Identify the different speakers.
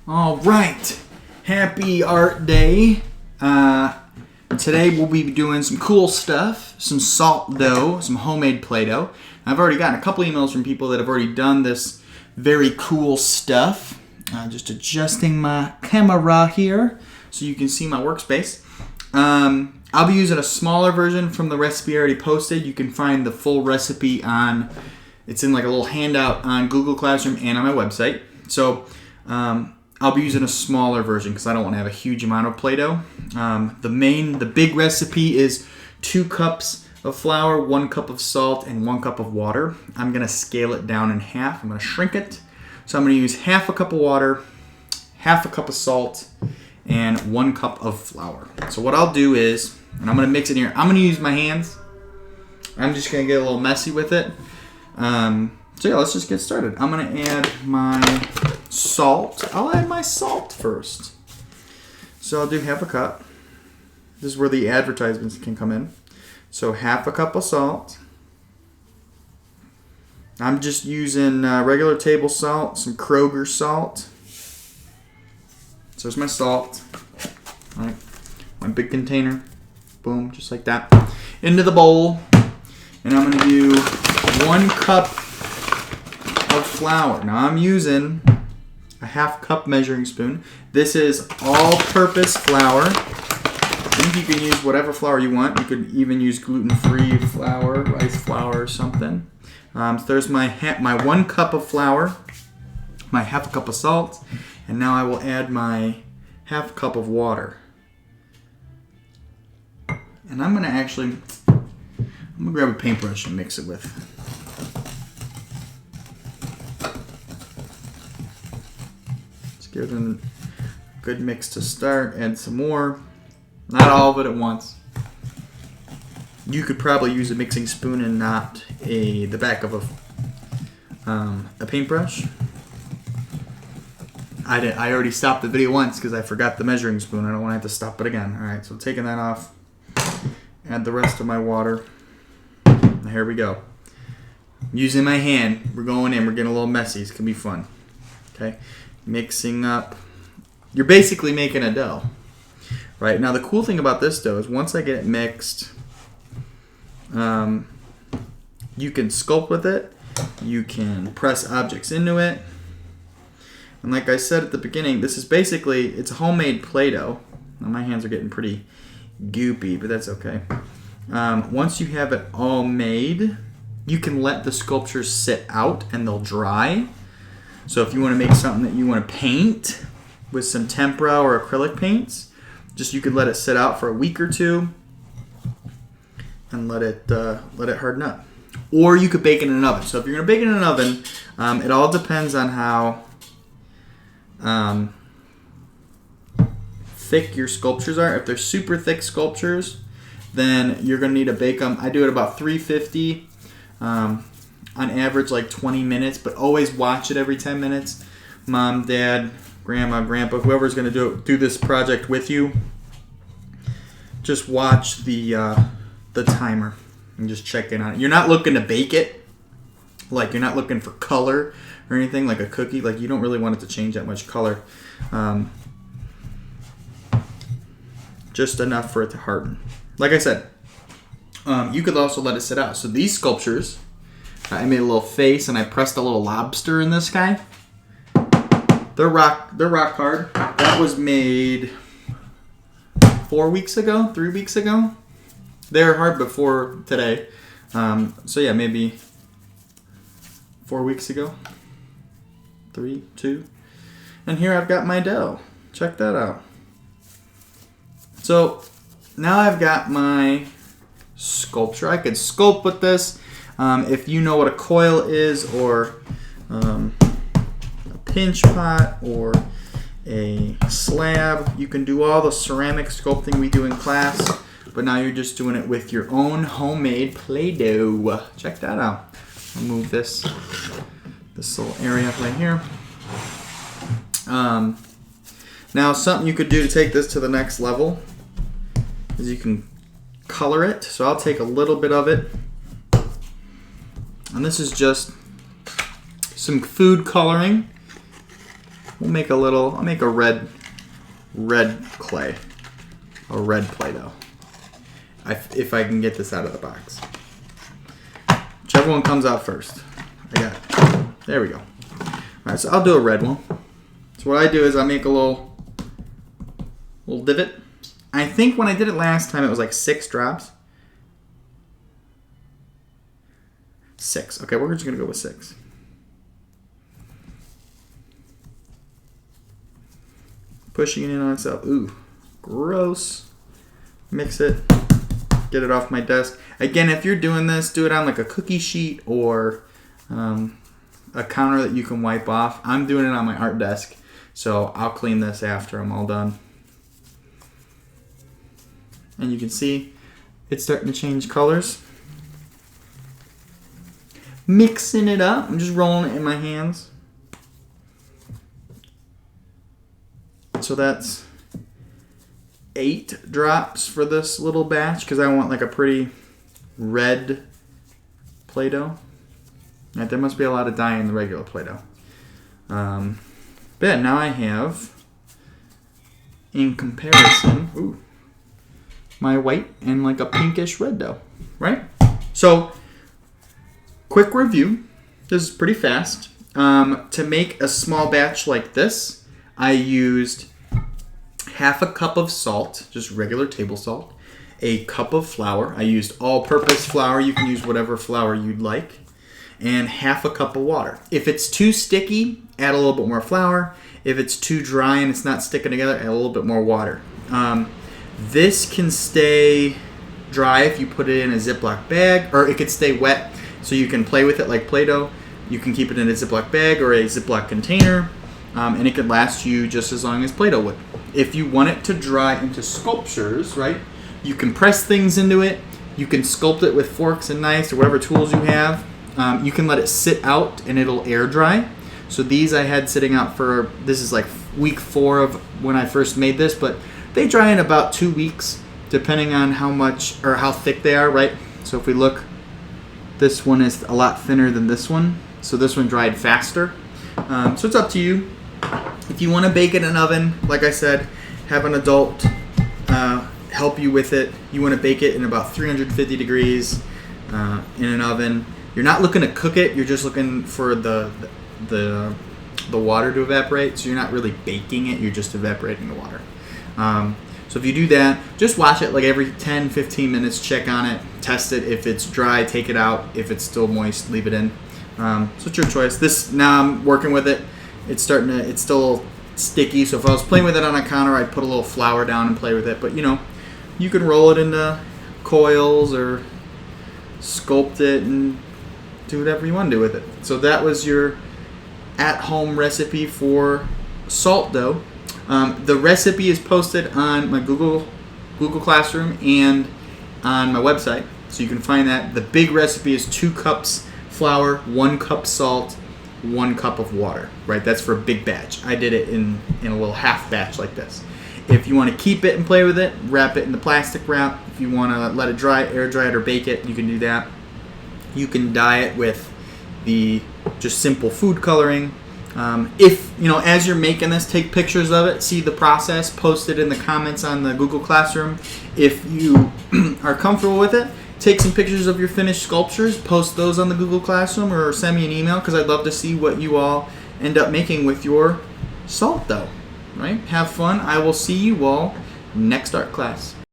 Speaker 1: All right, happy art day. Today we'll be doing some cool stuff, some salt dough, some homemade Play-Doh. I've already gotten a couple emails from people that have already done this very cool stuff. Just adjusting my camera here so you can see my workspace. I'll be using a smaller version from the recipe I already posted. You can find the full recipe it's in like a little handout on Google Classroom and on my website. So I'll be using a smaller version because I don't want to have a huge amount of Play-Doh. The big recipe is 2 cups of flour, 1 cup of salt, and 1 cup of water. I'm going to scale it down in half. I'm going to shrink it. So I'm going to use half a cup of water, half a cup of salt, and 1 cup of flour. So what I'll do is, and I'm going to mix it here. I'm going to use my hands. I'm just going to get a little messy with it. So yeah, let's just get started. I'm going to add my salt. I'll add my salt first. So I'll do half a cup. This is where the advertisements can come in. So half a cup of salt. I'm just using regular table salt, some Kroger salt. So there's my salt. All right, my big container. Boom, just like that. Into the bowl. And I'm going to do 1 cup of flour. Now I'm using a half cup measuring spoon. This is all-purpose flour. I think you can use whatever flour you want. You could even use gluten-free flour, rice flour or something. So there's my 1 cup of flour, my half a cup of salt, and now I will add my half cup of water. And I'm gonna grab a paintbrush and mix it with. Let's give it a good mix to start. Add some more. Not all of it at once. You could probably use a mixing spoon and not the back of a paintbrush. I already stopped the video once because I forgot the measuring spoon. I don't want to have to stop it again. All right, so taking that off. Add the rest of my water. Here we go. Using my hand, we're going in. We're getting a little messy. It's gonna be fun. Okay, mixing up. You're basically making a dough. Right, now the cool thing about this dough is once I get it mixed, you can sculpt with it, you can press objects into it, and like I said at the beginning, this is basically, it's a homemade Play-Doh. Now my hands are getting pretty goopy, but that's okay. Once you have it all made, you can let the sculptures sit out and they'll dry. So if you want to make something that you want to paint with some tempera or acrylic paints, you could let it sit out for a week or 2 and let it harden up. Or you could bake it in an oven. So if you're going to bake it in an oven, it all depends on how thick your sculptures are. If they're super thick sculptures, then you're going to need to bake them. I do it about 350, on average like 20 minutes, but always watch it every 10 minutes. Mom, Dad, Grandma, Grandpa, whoever's going to do this project with you, just watch the timer and just check in on it. You're not looking to bake it, like you're not looking for color or anything like a cookie. Like you don't really want it to change that much color. Just enough for it to harden. Like I said, you could also let it sit out. So these sculptures, I made a little face and I pressed a little lobster in this guy. They're rock hard. That was made 4 weeks ago, 3 weeks ago. They were hard before today. So yeah, maybe 4 weeks ago. 3, 2. And here I've got my dough. Check that out. So now I've got my sculpture. I could sculpt with this. If you know what a coil is, or a pinch pot, or a slab, you can do all the ceramic sculpting we do in class, but now you're just doing it with your own homemade Play-Doh. Check that out. I'll move this little area right here. Now something you could do to take this to the next level is you can color it. So I'll take a little bit of it, and this is just some food coloring. We'll make a little, I'll make a red clay. A red Play-Doh. If I can get this out of the box. Whichever one comes out first. I got it. There we go. Alright, so I'll do a red one. So what I do is I make a little divot. I think when I did it last time it was like 6 drops. 6. Okay, we're just going to go with 6. Pushing it in on itself. Ooh, gross. Mix it. Get it off my desk. Again, if you're doing this, do it on like a cookie sheet or a counter that you can wipe off. I'm doing it on my art desk, so I'll clean this after I'm all done. And you can see it's starting to change colors. Mixing it up. I'm just rolling it in my hands. So that's 8 drops for this little batch because I want like a pretty red Play-Doh. Right, there must be a lot of dye in the regular Play-Doh. But yeah, now I have, in comparison, my white and like a pinkish red dough, right? So, quick review. This is pretty fast. To make a small batch like this, I used half a cup of salt, just regular table salt, a cup of flour. I used all-purpose flour. You can use whatever flour you'd like. And half a cup of water. If it's too sticky, add a little bit more flour. If it's too dry and it's not sticking together, add a little bit more water. This can stay dry if you put it in a Ziploc bag, or it could stay wet so you can play with it like Play-Doh. You can keep it in a Ziploc bag or a Ziploc container, and it could last you just as long as Play-Doh would. If you want it to dry into sculptures, right, you can press things into it. You can sculpt it with forks and knives or whatever tools you have. You can let it sit out and it'll air dry. So these I had sitting out for, this is like week 4 of when I first made this, but they dry in about 2 weeks depending on how much or how thick they are, right? So if we look, this one is a lot thinner than this one. So this one dried faster. So it's up to you. If you want to bake it in an oven, like I said, have an adult help you with it. You want to bake it in about 350 degrees in an oven. You're not looking to cook it. You're just looking for the water to evaporate. So you're not really baking it. You're just evaporating the water. So if you do that, just watch it like every 10, 15 minutes. Check on it. Test it. If it's dry, take it out. If it's still moist, leave it in. So it's your choice. This, now I'm working with it. It's still sticky. So if I was playing with it on a counter, I'd put a little flour down and play with it. But you know, you can roll it into coils or sculpt it and do whatever you want to do with it. So that was your at-home recipe for salt dough. The recipe is posted on my Google Classroom and on my website, so you can find that. The big recipe is 2 cups flour, 1 cup salt, 1 cup of water. Right, that's for a big batch. I did it in a little half batch like this. If you want to keep it and play with it, wrap it in the plastic wrap. If you want to let it dry, air dry it, or bake it, you can do that. You can dye it with the just simple food coloring. If, you know, as you're making this, take pictures of it, see the process, post it in the comments on the Google Classroom. If you are comfortable with it, take some pictures of your finished sculptures, post those on the Google Classroom, or send me an email because I'd love to see what you all end up making with your salt dough. Right? Have fun. I will see you all next art class.